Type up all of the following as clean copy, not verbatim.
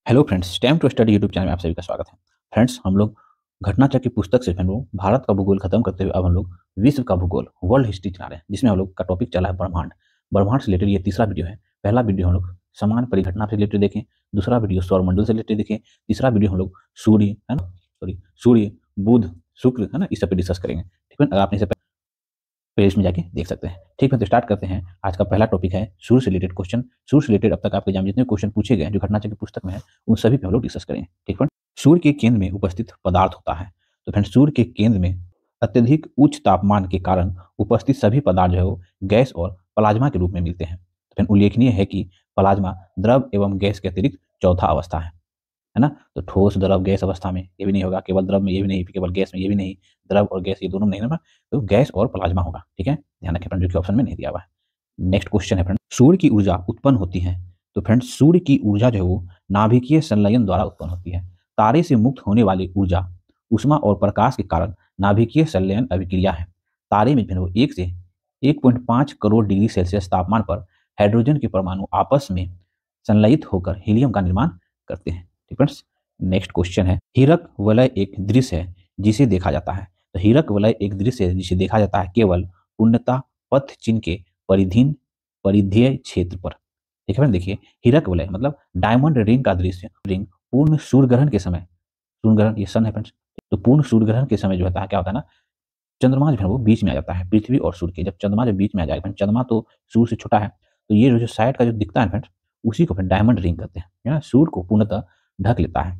Hello friends, time to study YouTube channel में आप सभी का स्वागत है। फ्रेंड्स, हम लोग घटनाचक्र की पुस्तक से हम लोग भारत का भूगोल खत्म करते हुए अब हम लोग विश्व का भूगोल वर्ल्ड हिस्ट्री चला रहे हैं, जिसमें हम लोग का टॉपिक चला है ब्रह्मांड। ब्रह्मांड से रिलेटेड ये तीसरा वीडियो है। पहला वीडियो हम लोग समान परिघटना से रिलेटेड देखें, दूसरा वीडियो सौरमंडल से रिलेटेड देखें, तीसरा वीडियो हम लोग सूर्य है ना, सूर्य, बुध, शुक्र है ना, इस सब पे डिस्कस करेंगे। ठीक है, अगर आपने इसे पेज में जाके देख सकते हैं। ठीक है, तो स्टार्ट करते हैं। आज का पहला टॉपिक है सूर्य से रिलेटेड क्वेश्चन। सूर्य से रिलेटेड अब तक आपके एग्जाम जितने क्वेश्चन पूछे गए जो घटनाचक्र की पुस्तक में है, उन सभी पे हम लोग डिस्कस करेंगे। ठीक है, सूर्य के केंद्र में उपस्थित पदार्थ होता है। तो फ्रेंड, सूर्य के केंद्र में अत्यधिक उच्च तापमान के कारण उपस्थित सभी पदार्थ जो है वो गैस और प्लाज्मा के रूप में मिलते हैं। तो फ्रेंड, उल्लेखनीय है कि प्लाज्मा द्रव एवं गैस के अतिरिक्त चौथा अवस्था है ना। तो ठोस, द्रव, गैस अवस्था में ये भी नहीं होगा, केवल द्रव में ये भी नहीं, केवल गैस में ये भी नहीं, द्रव और गैस ये दोनों में नहीं ना, तो गैस और प्लाज्मा होगा। ठीक है, ध्यान रखें फ्रेंड, जो कि ऑप्शन में नहीं दिया हुआ है। नेक्स्ट क्वेश्चन है फ्रेंड, सूर्य की ऊर्जा उत्पन्न होती है। तो फ्रेंड, सूर्य की ऊर्जा जो है वो नाभिकीय संलयन द्वारा उत्पन्न होती है। तारे से मुक्त होने वाली ऊर्जा उष्मा और प्रकाश के कारण नाभिकीय संलयन अभिक्रिया है। तारे में वो 1 से 1.5 करोड़ डिग्री सेल्सियस तापमान पर हाइड्रोजन के परमाणु आपस में संलयित होकर हीलियम का निर्माण करते हैं। ठीक फ्रेंड्स, नेक्स्ट क्वेश्चन है, हीरक वलय एक दृश्य है जिसे देखा जाता है। तो हीरक वलय एक दृश्य है जिसे देखा जाता है केवल पूर्णतः पथ चिन्ह के परिधीय क्षेत्र पर। ठीक है, देखिए हीरक वलय मतलब डायमंड रिंग का दृश्य, रिंग पूर्ण सूर्य ग्रहण के समय, सूर्य ग्रहण ये सन है फ्रेंड्स, तो पूर्ण सूर्य ग्रहण के समय जो होता है क्या होता है ना, चंद्रमा जो है वो बीच में आ जाता है पृथ्वी और सूर्य के। जब चंद्रमा जब बीच में आ जाएगा, चंद्रमा तो सूर्य से छोटा है, तो ये जो साइड का जो दिखता है फ्रेंड्स, उसी को फिर डायमंड रिंग कहते हैं, है ना। सूर्य को पूर्णतः ढक लेता है।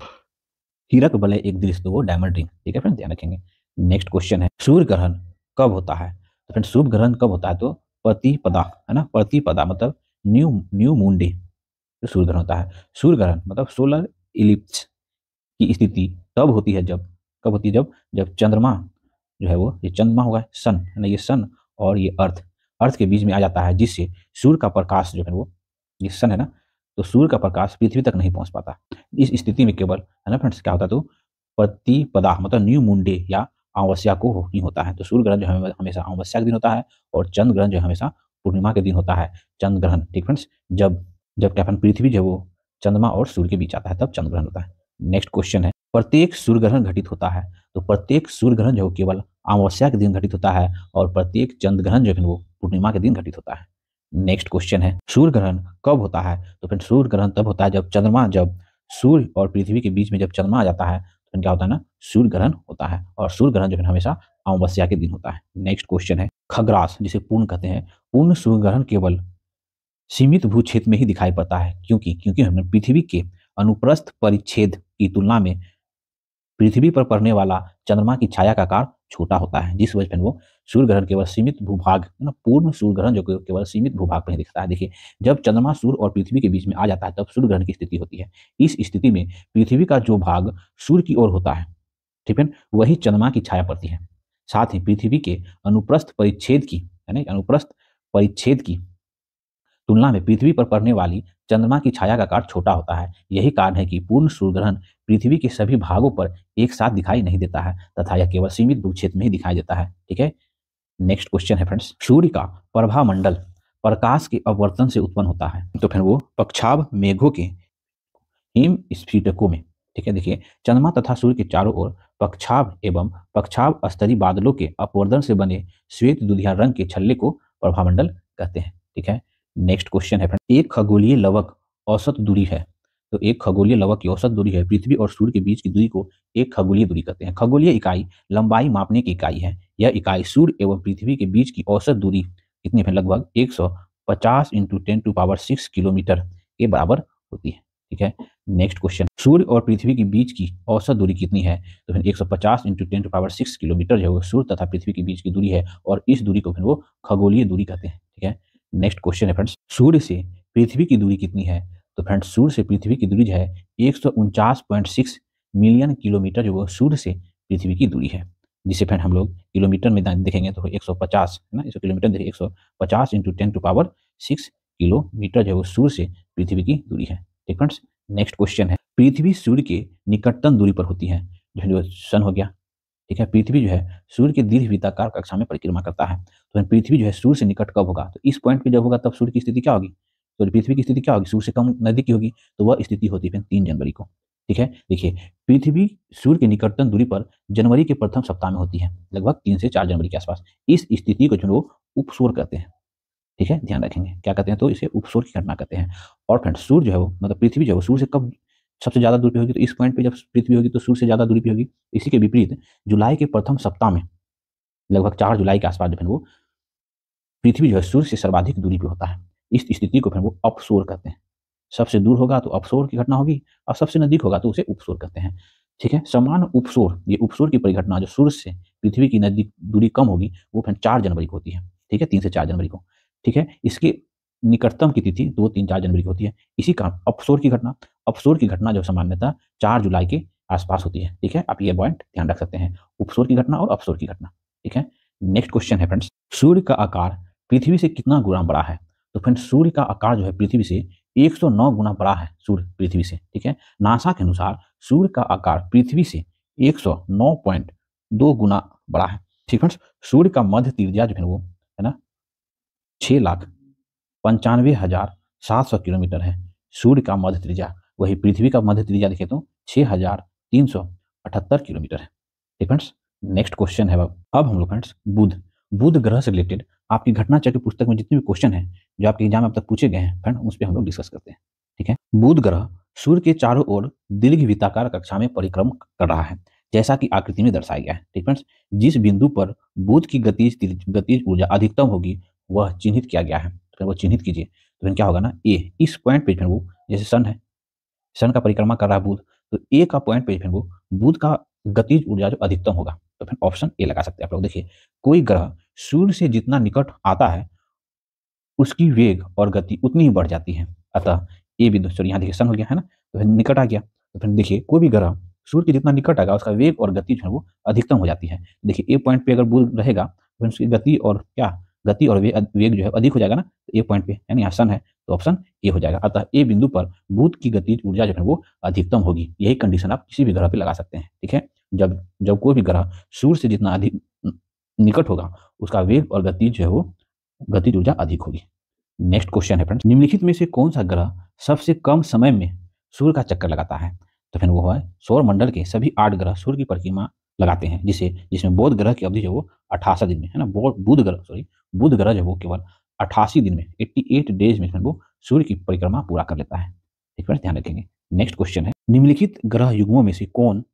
हीरक वलय एक दृश्य, तो वो डायमंड रिंग। ठीक है फ्रेंड, ध्यान रखेंगे। नेक्स्ट क्वेश्चन है, सूर्य ग्रहण कब होता है। तो फ्रेंड, सूर्य ग्रहण कब होता है, तो प्रतिपदा है ना, प्रतिपदा मतलब न्यू न्यू मून डे तो सूर्य ग्रहण होता है। सूर्य ग्रहण मतलब सोलर इलिप्स की स्थिति तब होती है जब, कब होती है, जब जब चंद्रमा जो है वो, ये चंद्रमा होगा, सन है ना, ये सन और ये अर्थ, अर्थ के बीच में आ जाता है, जिससे सूर्य का प्रकाश जो है वो, ये सन है ना, तो सूर्य का प्रकाश पृथ्वी तक नहीं पहुंच पाता। इस स्थिति में केवल है ना फ्रेंड्स क्या होता है, तो प्रतिपदा मतलब न्यू मून डे या अमावस्या को ही होता है। तो सूर्य ग्रहण जो है हमेशा अमावस्या के दिन होता है, और चंद्र ग्रहण जो है हमेशा पूर्णिमा के दिन होता है, चंद्र ग्रहण। ठीक फ्रेंड्स, जब जब क्या पृथ्वी जो है वो चंद्रमा और सूर्य के बीच आता है, तब चंद्र ग्रहण होता है। नेक्स्ट क्वेश्चन है, प्रत्येक सूर्य ग्रहण घटित होता है। तो प्रत्येक सूर्य ग्रहण जो केवल अमावस्या के दिन घटित होता है, और प्रत्येक चंद्र ग्रहण जो है वो पूर्णिमा के दिन घटित होता है। नेक्स्ट क्वेश्चन है, सूर्य ग्रहण कब होता है। तो फिर सूर्य ग्रहण तब होता है जब चंद्रमा, जब सूर्य और पृथ्वी के बीच में जब चंद्रमा आ जाता है, तो फिर क्या होता है ना, सूर्य ग्रहण होता है, और सूर्य ग्रहण जो है हमेशा अमावस्या के दिन होता है। नेक्स्ट क्वेश्चन है, खग्रास जिसे पूर्ण कहते हैं, पूर्ण सूर्य ग्रहण केवल सीमित भू क्षेत्र में ही दिखाई पड़ता है, क्योंकि क्योंकि हमने पृथ्वी के अनुप्रस्थ परिच्छेद की तुलना में पृथ्वी पर पड़ने वाला चंद्रमा की छाया का आकार छोटा होता है, जिस वजह से वो सूर्य ग्रहण केवल सीमित भूभाग है ना, पूर्ण सूर्य ग्रहण जो केवल सीमित भूभाग पर ही दिखता है। देखिए, जब चंद्रमा सूर्य और पृथ्वी के बीच में आ जाता है, तब सूर्य ग्रहण की स्थिति होती है। इस स्थिति में पृथ्वी का जो भाग सूर्य की ओर होता है, ठीक है, वही चंद्रमा की छाया पड़ती है। साथ ही पृथ्वी के अनुप्रस्थ परिच्छेद की, यानी अनुप्रस्थ परिच्छेद की तुलना में पृथ्वी पर पड़ने वाली चंद्रमा की छाया का आकार छोटा होता है। यही कारण है कि पूर्ण सूर्य ग्रहण पृथ्वी के सभी भागों पर एक साथ दिखाई नहीं देता है, तथा यह केवल सीमित भू क्षेत्र में ही दिखाई देता है। ठीक है, नेक्स्ट क्वेश्चन है फ्रेंड्स, सूर्य का प्रभामंडल प्रकाश के अपवर्तन से उत्पन्न होता है। तो फिर वो पक्षाभ मेघों के हिम स्फटिकों में। ठीक है, देखिए चंद्रमा तथा सूर्य के चारों ओर पक्षाभ एवं पक्षाभ स्तरीय बादलों के अपवर्तन से बने श्वेत दुधिया रंग के छल्ले को प्रभामंडल कहते हैं। ठीक है, नेक्स्ट क्वेश्चन है फ्रेंड, एक खगोलीय लवक औसत दूरी है। तो एक खगोलीय लवक की औसत दूरी है, पृथ्वी और सूर्य के बीच की दूरी को एक खगोलीय दूरी कहते हैं। खगोलीय इकाई लंबाई मापने की इकाई है। यह इकाई सूर्य एवं पृथ्वी के बीच की औसत दूरी कितनी है, लगभग 150 × 10⁶ किलोमीटर के बराबर होती है। ठीक है, नेक्स्ट क्वेश्चन, सूर्य और पृथ्वी के बीच की औसत दूरी कितनी है। तो फिर 150 × 10⁶ किलोमीटर जो है सूर्य तथा पृथ्वी के बीच की दूरी है, और इस दूरी को फिर वो खगोलीय दूरी कहते हैं। ठीक है, नेक्स्ट क्वेश्चन है फ्रेंड्स, सूर्य से पृथ्वी की दूरी कितनी है। तो फ्रेंड्स, सूर्य से पृथ्वी की दूरी जो है 149.6 मिलियन किलोमीटर जो सूर्य से पृथ्वी की दूरी है, जिसे फ्रेंड हम लोग किलोमीटर में देखेंगे तो 150 है ना, 100 किलोमीटर देखिए, 150 × 10⁶ किलोमीटर जो है सूर्य से पृथ्वी की दूरी है। ठीक फ्रेंड्स, नेक्स्ट क्वेश्चन है, पृथ्वी सूर्य के निकटतम दूरी पर होती है, जो सन हो गया। ठीक है, पृथ्वी जो है सूर्य के दीर्घवृत्ताकार कक्षा में परिक्रमा करता है। तो पृथ्वी जो है सूर्य से निकट कब होगा, तो इस पॉइंट पे जब होगा तब सूर्य की स्थिति क्या होगी, तो पृथ्वी की स्थिति क्या होगी, सूर्य से कम नजदीक की होगी, तो वह स्थिति होती है 3 जनवरी को। ठीक है, देखिए पृथ्वी सूर्य की निकटतम दूरी पर जनवरी के प्रथम सप्ताह में होती है, लगभग 3 से 4 जनवरी के आसपास। इस स्थिति को जो वो उपसूर्य कहते हैं। ठीक है, ध्यान रखेंगे क्या कहते हैं, तो इसे उपसूर्य की घटना कहते हैं। और फ्रेंड्स सूर्य जो है वो मतलब पृथ्वी जो है सूर्य से कब सबसे ज्यादा दूर पे होगी, तो इस पॉइंट पे जब पृथ्वी होगी तो सूर्य से ज्यादा दूरी पे होगी। इसी के विपरीत जुलाई के प्रथम सप्ताह में लगभग 4 जुलाई के आसपास जो है वो पृथ्वी जो है सूर्य से सर्वाधिक दूरी पे होता है। इस स्थिति को फिर वो अपसूर्य कहते हैं। सबसे दूर होगा तो अपसूर्य की घटना होगी, और सबसे नजदीक होगा तो उसे उपसूर्य कहते हैं। ठीक है, समान उपसूर्य, ये उपसूर्य की परिघटना जो सूर्य से पृथ्वी की नजदीक दूरी कम होगी वो फिर 4 जनवरी को होती है। ठीक है, 3 से 4 जनवरी को। ठीक है, इसके निकटतम की तिथि 2, 3, 4 जनवरी की होती है। इसी का अपसूर्य की घटना जो सामान्यतः 4 जुलाई के आसपास होती है। ठीक है, आप ये पॉइंट ध्यान रख सकते हैं, उपसूर्य की घटना और अपसूर्य की घटना। ठीक है, नेक्स्ट क्वेश्चन है फ्रेंड्स, सूर्य का आकार पृथ्वी से कितना गुना बड़ा है। तो फ्रेंड्स सूर्य का आकार जो है पृथ्वी से 109 गुना बड़ा है, सूर्य पृथ्वी से। ठीक है, नासा के अनुसार सूर्य का आकार पृथ्वी से 109.2 गुना बड़ा है। ठीक फ्रेंड्स, सूर्य का मध्य त्रिज्या जो है वो है ना 6,95,700 किलोमीटर है, सूर्य का मध्य त्रिज्या। वही पृथ्वी का मध्य त्रिज्या देखें तो 6,378 किलोमीटर है। ठीक फ्रेंड्स, नेक्स्ट क्वेश्चन है अब हम लोग फ्रेंड्स बुध ग्रह से रिलेटेड आपकी घटना चक्र पुस्तक में जितने भी क्वेश्चन हैं जो आपके एग्जाम में अब तक पूछे गए हैं फ्रेंड, उस पर हम लोग डिस्कस करते हैं। ठीक है, बुध ग्रह सूर्य के चारों ओर दीर्घ वृत्ताकार कक्षा में परिक्रम कर रहा है, जैसा कि आकृति में दर्शाया गया है। ठीक फ्रेंड्स, जिस बिंदु पर बुध की गतिज ऊर्जा अधिकतम होगी वह चिन्हित किया गया है, तो वो चिन्हित कीजिए। तो फिर क्या होगा ना, ए इस पॉइंट पे फिर वो जैसे सन है, सन का परिक्रमा कर रहा है बुध, तो ए का पॉइंट पे फिर वो बुध का गतिज ऊर्जा जो अधिकतम होगा, तो फिर ऑप्शन ए लगा सकते हैं आप लोग। देखिए कोई ग्रह सूर्य से जितना निकट आता है उसकी वेग और गति उतनी ही बढ़ जाती है। अतः ए बिंदु, सॉरी यहाँ देखिए सन हो गया है ना, तो फिर निकट आ गया, तो फिर देखिए कोई भी ग्रह सूर्य के जितना निकट आएगा उसका वेग और गति जो है वो अधिकतम हो जाती है। देखिए ए पॉइंट पे अगर बुध रहेगा तो उसकी गति और वेग जो है अधिक हो जाएगा ना, तो ए पॉइंट पे यानी यहाँ सन है तो ऑप्शन ए हो जाएगा। अतः ए बिंदु पर बुध की गतिज ऊर्जा जो है वो अधिकतम होगी। यही कंडीशन आप किसी भी ग्रह पे लगा सकते हैं। ठीक है, जब जब कोई भी ग्रह सूर्य से जितना अधिक निकट होगा उसका वेग और गति जो है वो गतिज ऊर्जा अधिक होगी। नेक्स्ट क्वेश्चन है फ्रेंड्स, निम्नलिखित में से कौन सा ग्रह सबसे कम समय में सूर्य का चक्कर लगाता है। तो फिर वो है सौर मंडल के सभी 8 ग्रह सूर्य की परिक्रमा लगाते हैं, जिसमें बुध ग्रह की अवधि जो वो 88 दिन में है ना, बुध ग्रह जो वो केवल 88 दिन में 88 डेज में वो सूर्य की परिक्रमा पूरा कर लेता है। ठीक है, ध्यान रखेंगे। नेक्स्ट क्वेश्चन है, निम्नलिखित ग्रह युग्मों में से कौन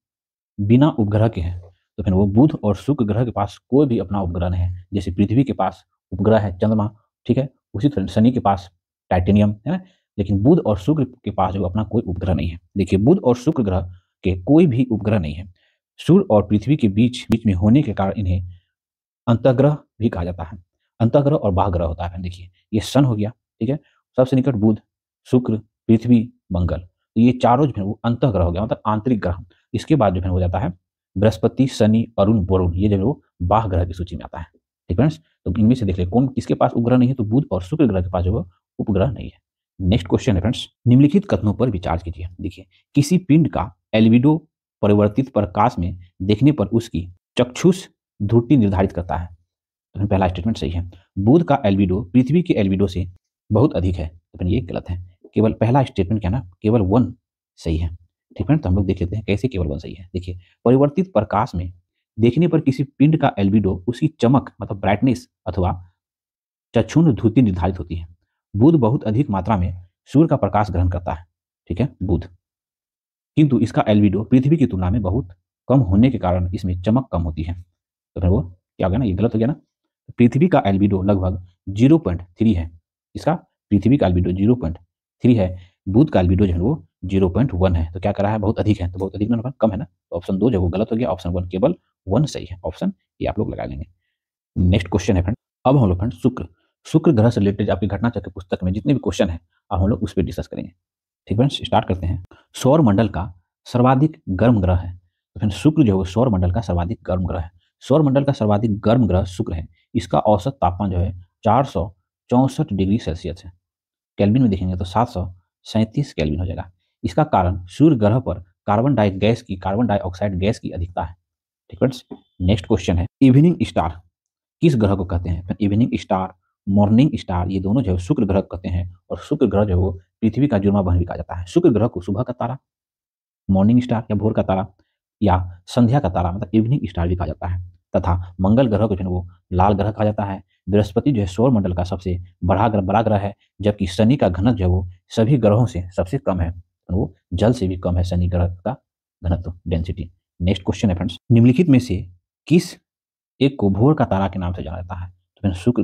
बिना उपग्रह के हैं। तो फिर वो बुध और शुक्र ग्रह के पास कोई भी अपना उपग्रह नहीं है। जैसे पृथ्वी के पास उपग्रह है चंद्रमा, ठीक है, उसी तरह शनि के पास टाइटेनियम है ना, लेकिन बुध और शुक्र के पास जो अपना कोई उपग्रह नहीं है। देखिए बुध और शुक्र ग्रह के कोई भी उपग्रह नहीं है। सूर्य और पृथ्वी के बीच बीच में होने के कारण इन्हें अंतःग्रह भी कहा जाता है। अंतःग्रह और बाह्यग्रह होता है। देखिए ये सन हो गया, ठीक है, सबसे निकट बुध, शुक्र, पृथ्वी, मंगल, तो ये चारों जो है वो अंतःग्रह हो गया, मतलब आंतरिक ग्रह। इसके बाद जो है हो जाता है बृहस्पति, शनि, अरुण, वरुण, ये जो है वो बाह्य ग्रह की सूची में आता है। ठीक है, तो इनमें से देख ले कौन किसके पास उपग्रह नहीं है, तो बुध और शुक्र ग्रह के पास जो है उपग्रह नहीं है। नेक्स्ट क्वेश्चन है फ्रेंड्स, निम्नलिखित कथनों पर विचार कीजिए। देखिए किसी पिंड का एल्बिडो परिवर्तित प्रकाश में देखने पर उसकी चक्षुष ध्रुति निर्धारित करता है। तो पहला स्टेटमेंट सही है, बुध का एल्बिडो पृथ्वी के एल्बिडो से बहुत अधिक है, तो फिर ये गलत है। केवल पहला स्टेटमेंट क्या ना, केवल 1 सही है। ठीक है, तो हम लोग देख लेते हैं कैसे केवल 1 सही है। देखिए परिवर्तित प्रकाश में देखने पर किसी पिंड का एल्बिडो उसकी चमक मतलब ब्राइटनेस अथवा चक्षुण ध्रुति निर्धारित होती है। बुध बहुत अधिक मात्रा में सूर्य का प्रकाश ग्रहण करता है, ठीक है बुध, किंतु इसका एल्बिडो पृथ्वी की तुलना में बहुत कम होने के कारण इसमें चमक कम होती है। तो फिर वो क्या हो गया ना, ये गलत हो गया ना। पृथ्वी का एल्बिडो लगभग 0.3 है, इसका पृथ्वी का एल्बिडो 0.3 है, बुध का एल्बिडो जो है वो 0.1 है। तो क्या करा है, बहुत अधिक है, तो बहुत अधिक ना कम है ना, तो ऑप्शन 2 जो वो गलत हो गया, ऑप्शन 1 केवल 1 सही है। ऑप्शन ये आप लोग लगा लेंगे। नेक्स्ट क्वेश्चन है फ्रेंड, अब हम लोग फ्रेंड शुक्र ग्रह से रिलेटेड आपकी घटना चक्र पुस्तक में जितने भी क्वेश्चन है अब हम लोग उस पर डिस्कस करेंगे। ठीक फ्रेंड्स, स्टार्ट करते हैं। सौर मंडल का सर्वाधिक गर्म ग्रह है, तो फ्रेंड शुक्र जो है सौर मंडल का सर्वाधिक गर्म ग्रह है। सौर मंडल का सर्वाधिक गर्म ग्रह शुक्र है। इसका औसत तापमान जो है 464 डिग्री सेल्सियस है। केल्विन में देखेंगे तो 737 केल्विन हो जाएगा। इसका कारण सूर्य ग्रह पर कार्बन डाइऑक्साइड गैस की अधिकता है। ठीक फ्रेंड्स, नेक्स्ट क्वेश्चन है, इवनिंग स्टार किस ग्रह को कहते हैं। इवनिंग स्टार मॉर्निंग स्टार, ये दोनों जो है शुक्र ग्रह कहते हैं, और शुक्र ग्रह जो है वो पृथ्वी का जुड़वां बहन भी कहा जाता है। शुक्र ग्रह को सुबह का तारा, मॉर्निंग स्टार या भोर का तारा, या संध्या का तारा मतलब इवनिंग स्टार भी कहा जाता है। तथा मंगल ग्रह को जो है वो लाल ग्रह कहा जाता है। बृहस्पति जो है सौर मंडल का सबसे बड़ा ग्रह है, जबकि शनि का घनत्व जो है वो सभी ग्रहों से सबसे कम है, तो वो जल से भी कम है शनि ग्रह का घनत्व, डेंसिटी। नेक्स्ट क्वेश्चन है फ्रेंड्स, निम्नलिखित में से किस एक को भोर का तारा के नाम से जाना जाता है? तो फिर शुक्र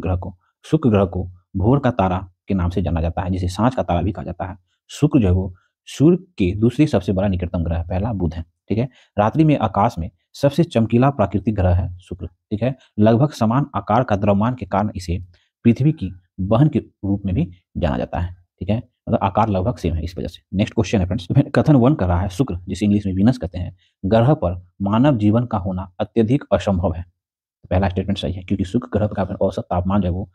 ग्रह को भोर का तारा के नाम से जाना जाता है, जिसे सांझ का तारा भी कहा जाता है। शुक्र जो है वो सूर्य के दूसरे सबसे बड़ा निकटतम ग्रह है, पहला बुध है, ठीक है। रात्रि में आकाश में सबसे चमकीला प्राकृतिक ग्रह है शुक्र, ठीक है। लगभग समान आकार का द्रव्यमान के कारण इसे पृथ्वी की बहन के रूप में भी जाना जाता है, ठीक है। मतलब आकार लगभग सेम है इस वजह से। नेक्स्ट क्वेश्चन है फ्रेंड्स, कथन 1 कर रहा है शुक्र, जिसे इंग्लिश में वीनस कहते हैं, ग्रह पर मानव जीवन का होना अत्यधिक असंभव है। पहला स्टेटमेंट सही है, क्योंकि शुक्र ग्रह का औसत तापमान जो है वो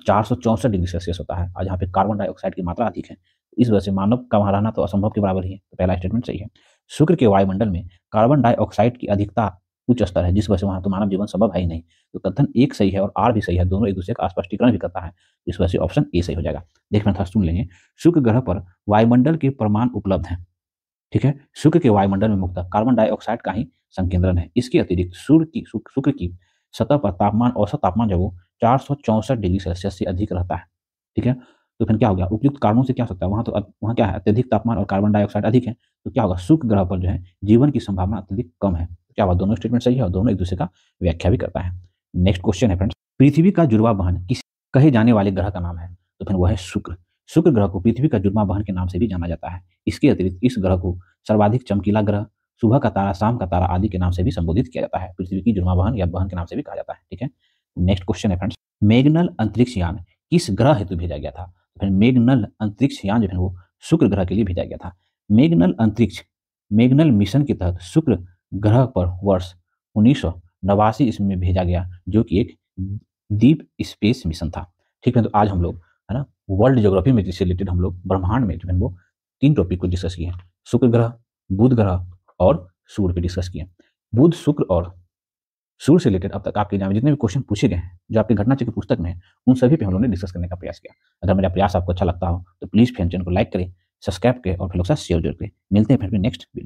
464 डिग्री सेल्सियस होता है, और यहाँ पे कार्बन डाइऑक्साइड की मात्रा अधिक है, इस वजह से मानव का वहाँ रहना तो असंभव के बराबर ही है। तो पहला स्टेटमेंट सही है। शुक्र के वायुमंडल में कार्बन डाइऑक्साइड की अधिकता उच्च स्तर है, जिस वजह से वहाँ तो मानव जीवन संभव है ही नहीं। तो कथन 1 सही है और आर भी सही है, दोनों एक दूसरे का स्पष्टीकरण भी करता है, इस वजह से ऑप्शन ए सही हो जाएगा। देखना था, सुन लेंगे। शुक्र ग्रह पर वायुमंडल के परमाणु उपलब्ध हैं, ठीक है। शुक्र के वायुमंडल में मुख्यतः कार्बन डाइऑक्साइड का ही संकेंद्रण है। इसके अतिरिक्त शुक्र की सतह पर तापमान, औसत तापमान जो वो 464 डिग्री सेल्सियस से अधिक रहता है, ठीक है। तो फिर क्या हो गया, उपयुक्त कारणों से क्या हो सकता है, वहाँ क्या है, अत्यधिक तापमान और कार्बन डाइऑक्साइड अधिक है, तो क्या होगा, शुक्र ग्रह पर जो है जीवन की संभावना अत्यधिक कम है। तो क्या हुआ, दोनों स्टेटमेंट सही है और दोनों एक दूसरे का व्याख्या भी करता है। नेक्स्ट क्वेश्चन है फ्रेंड्स, पृथ्वी का जुड़वा बहन किस कहे जाने वाले ग्रह का नाम है? तो फिर वह है शुक्र। शुक्र ग्रह को पृथ्वी का जुड़वा बहन के नाम से भी जाना जाता है। इसके अतिरिक्त इस ग्रह को सर्वाधिक चमकीला ग्रह, सुबह का तारा, शाम का तारा आदि के नाम से भी संबोधित किया जाता है। पृथ्वी की जुड़वां बहन या बहन के नाम से भी कहा जाता है, ठीक है। नेक्स्ट क्वेश्चन है फ्रेंड्स, मैग्नल अंतरिक्ष यान किस ग्रह हेतु भेजा गया था? तो फिर मैग्नल अंतरिक्ष यान जो है वो शुक्र ग्रह के लिए भेजा गया था। मैग्नल मिशन के तहत शुक्र ग्रह पर वर्ष 1989 ईस्वी में भेजा गया, जो कि एक डीप स्पेस मिशन था, ठीक है। तो आज हम लोग है ना वर्ल्ड ज्योग्राफी में जिससे रिलेटेड हम लोग ब्रह्मांड में जो है वो 3 टॉपिक को डिस्कस किए हैं, शुक्र ग्रह, बुध ग्रह और सूर्य पे डिस्कस किए। बुध, शुक्र और सूर्य से रिलेटेड अब तक आपके एग्जाम में जितने भी क्वेश्चन पूछे गए हैं, जो आपके घटना चक्र पुस्तक में है, उन सभी पे हम लोगों ने डिस्कस करने का प्रयास किया। अगर मेरा प्रयास आपको अच्छा लगता हो तो प्लीज़ चैनल को लाइक करें, सब्सक्राइब करें और फिर लोग साथ शेयर जरूर करें। मिलते हैं फिर नेक्स्ट वीडियो।